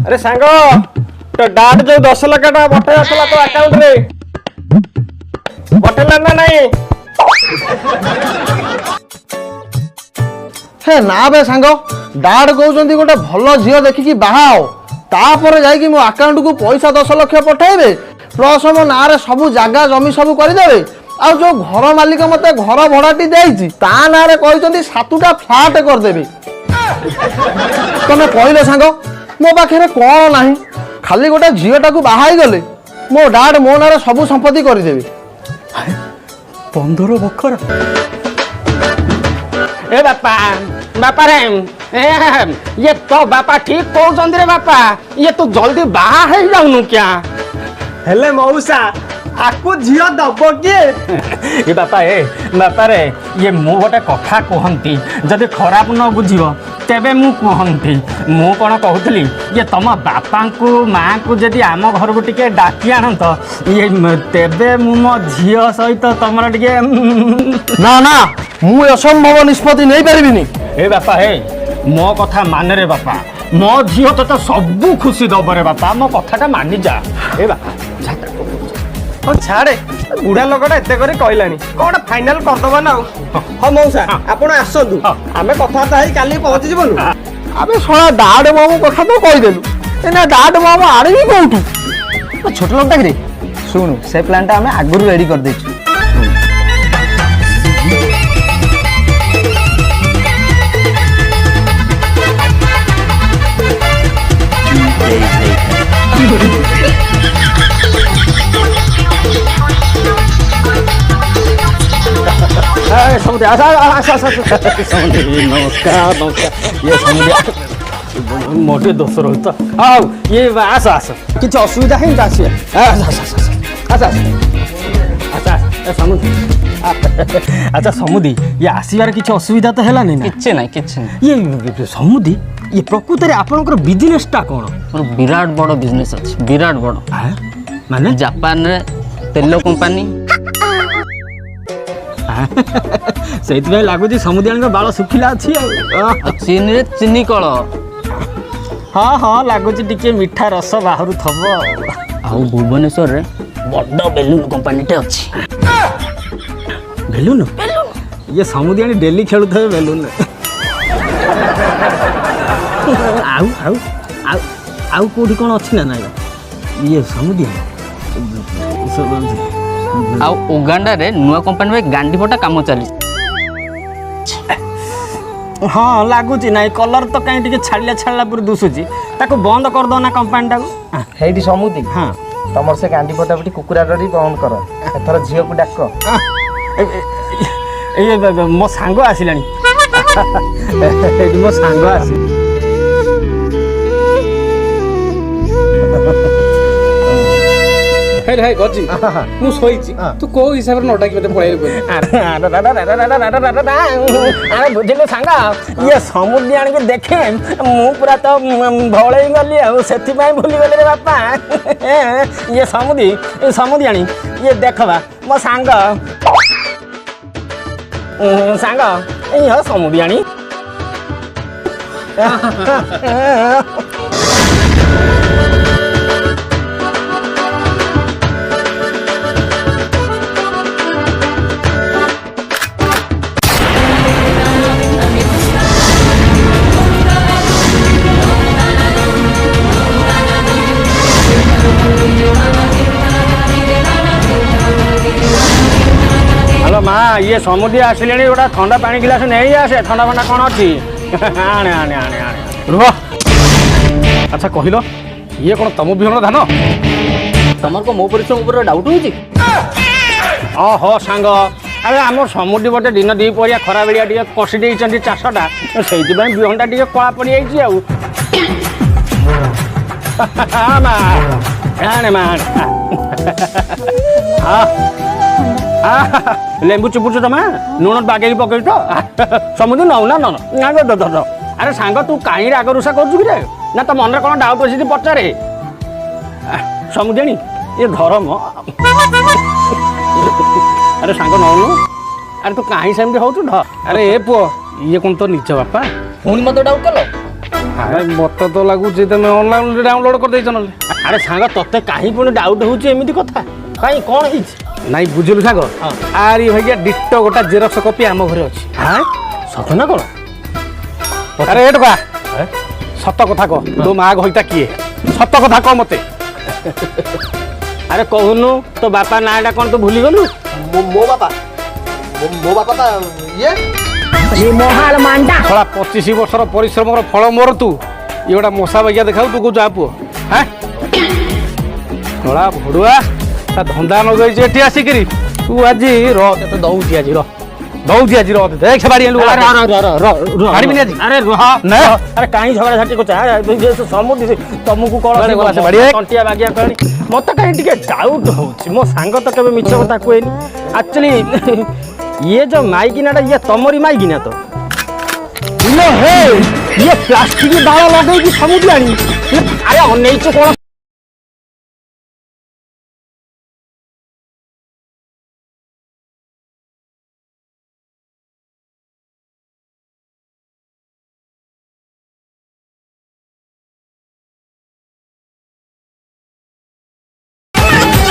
अरे सांग तो डाट जो 10 लाख टा पठाई आसला तो अकाउंट रे पठेला ना नहीं हे ना बे सांग डाड कहउचंदी गोटे भल झियो देखिकी बाहाओ तापर जाई मो अकाउंट को पैसा 10 लाख पठाइबे प्लस मो ना रे सब जागा जमी सब करदेबे आ जो घर मालिक मते घर भड़ाटी देइछि ता ना रे कहउचंदी 7टा फ्लैट करदेबे तमे कहले सांग मो पाखे कौन ना खाली गोटे झीटा को बाहाई गले मो डाड मो ना सब संपत्ति करदेबे 15 बखर ए बापा बापा रे ये तो बापा ठीक कहउचंदी रे बापा ये तू जल्दी बाहा हे जाउनु क्या हेले मौसा आकु झियो दब के ए बापा रे ये मु गोटे कथा कहंती जदि खराब न बुझिबो तेबे मु कहंती मु कोन कहउतली ये तम बापा को मां को जदि आम घर को टिके डाकी आनंत ये तेबे मु मो झियो सहित तमरा टिके ना ना मु असंभव निष्पत्ति नहीं परिबिनी ए बापा हे मो कथा मान रे बापा मो झियो तो सब खुशी दब रे बापा मो कथाटा मानि जा ए बापा जा छाड़े बुढ़ा लोकटा एते करी कहलानी कौन फाइनल करदबा ना हो मौसा आपण आसतु आमे कथाता ही काली पहुंची जीवनु अबे सोना डाड मामू कथा तो कहि देलु एना डाड मामू आड़े भी कोठू छोट लोकटा रे सुनु से प्लानटा हमें आगुरु रेडी कर देछु समुद्र नमस्कार ये समुद्र मोटे दोस्त रोहित आओ ये आस आस किसी असुविधा है अच्छा समुदी ये आसबार किसी असुविधा तो है ये समुदी ये प्रकृत में आपनकर बिजनेसटा कौन विराट बड़ बिजनेस अच्छे विराट बड़ माने जापान रे तेल कंपनी से लगुच समुद्र बाल सुखिला अच्छी चीन रे चीनी कल हाँ हाँ लगुच टिके मीठा रस बाहर थब आउ भुवनेश्वर रे बड़ बेलून कंपनी टे अच्छी बेलून ये समुद्र डेली खेलु थे बेलून आउ आउ आउ आउ कोठी कौन अच्छी ना ना ये समुद्र आ उगांडा रे नुआ कंपनी में गांडी फटा काम चली हाँ लगुच ना कलर तो कहीं टिके छाड़िया छाड़ला पूरा दुसुची ताको बंद कर दो ना कंपनी टाको हेडी समुदी हाँ तमर से गांडी पटापटी कुकुरा डरी बंद कर एथर झियो को डाक ए मो सांग आसिलानी मो सांग आसी हे रे गजी मु सोईची तू को हिसाब रे नटा कि मते पळाई बोल अरे बुझिलो सांगा ये समुद्र आन के देखे मु पूरा तो भळई गली आ सेति पई भूली गले रे बापा ये समुद्र आनी ये देखबा मो सांग ये समुद्र आनी हेलो माँ ये समुद्र आसिले गोटा ठंडा पानी गिलास नहीं आसे ठंडा फंडा कौन अच्छी आने आने आने आने रुह अच्छा कहल ये कौन तुम विहन धान तमर को मो परिश्रम ऊपर डाउट होची ओहो सांग अरे आम समुद्र बटे दिन दी परिया खरा बेड़िया टे कषि देइचंती चाषटा से विहनटा टे कला पड़ जाइए लेंबू चुपुच तमा लुण बागे पकई तो समुद्र नौ ना न अरे सांग तू कहीं राग रुषा कर ना तो मन कौन डाउट अच्छी पचारे समुद्राणी ये धर्म अरे सांग नौनु अरे तू कहीं सेमती हो अरे ए पुओ ये कौन तो निज बापा पुणी मत डाउट कल ଆରେ ମତେ ତ ଲାଗୁଛି ତମେ ଅନଲାଇନରେ ଡାଉନଲୋଡ କରିଦେଇଛ ନହେଲେ। ଆରେ ସାଙ୍ଗ ତତେ କାହିଁ ପୁଣି ଡାଉଟ୍ ହଉଛି ଏମିତି କଥା କାହିଁ କ'ଣ ହେଇଛି? ନାଇଁ ବୁଝିଲୁ ସାଙ୍ଗ ଆରି ଭାଇଆ ଡିଟୋ ଗୋଟା ଜେରକ୍ସ କପି ଆମ ଘରେ ଅଛି। ହଁ ସତ ନା କ'ଣ? ଆରେ ଏ ଟୋକା ସତ କଥା କହ ତୋ ମା ଘଇତା କିଏ? ସତ କଥା କହ ମତେ। ଆରେ କହୁନୁ ତୋ ବାପା ନାଁଟା କ'ଣ ତୁ ଭୁଲିଗଲୁ? ମୋ ବାପା ତା ଇଏ ଶଳା 25 ବର୍ଷର ପରିଶ୍ରମର ଫଳ ମୋର ତୁ ଇଏ ଗୋଟା ମଶା ବାଗିଆ ଦେଖାଉ ତୁ କହୁଛୁ ଆ ପୁଅ ହାଁ ଶଳା ଭଡୁଆ ତା ଧନ୍ଦା ଲଗେଇଛି ଏଠି ଆସିକିରି ତୁ ଆଜି ର ତତେ ଦଉଛି ଆଜି ର ଦେଖ ସେ ବାଡି ଆଣିଲୁ ଛାଡ଼ିବିନି ଆଜି। ଆରେ ରହ ନା ଆରେ କାହିଁ ଝଗଡ଼ା ଝାଟି କରୁଛ ସମୁଦି ତମକୁ କ'ଣ ସେ ବାଡ଼ିଆ ତଣ୍ଟିଆ ବାଗିଆ କହିଲି ମତେ କାହିଁ ଟିକେ ଡାଉଟ୍ ହଉଛି। ମୋ ସାଙ୍ଗ ତ କେବେ ମିଛ କଥା କୁହେନି। ଆକ୍ଚୁଆଲି ଇଏ ଯୋଉ ମାଇକିନାଟା ଇଏ ତମରି ମାଇକିନା ତ? ଇଏ ପ୍ଲାଷ୍ଟିକ ବାଳ ଲଗେଇକି ସମୁଦି ଆଣି ଆରେ ଅନେଇଛୁ କ'ଣ?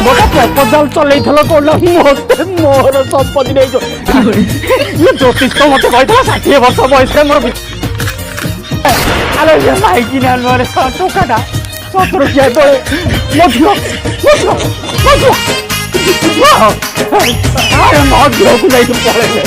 ଗୋଟେ ପ୍ରପୋଜାଲ ଚଲେଇଥିଲ କହୁନ ମତେ ମୋର ସମ୍ପତ୍ତି ନେଇଛ। ଇଏ ଜ୍ୟୋତିଷ ତ ମତେ କହିଥିଲା 60 ବର୍ଷ ବୟସରେ ମୋର ଆରେ ଇଏ ମାଇକି ନା ନୁହଁରେ ଟୋକାଟା 70 କିଆ ତଳେ ମୋ ଝିଅ ଆରେ ମୋ ଝିଅକୁ ଯାଇକି ପଳେଇଲେ।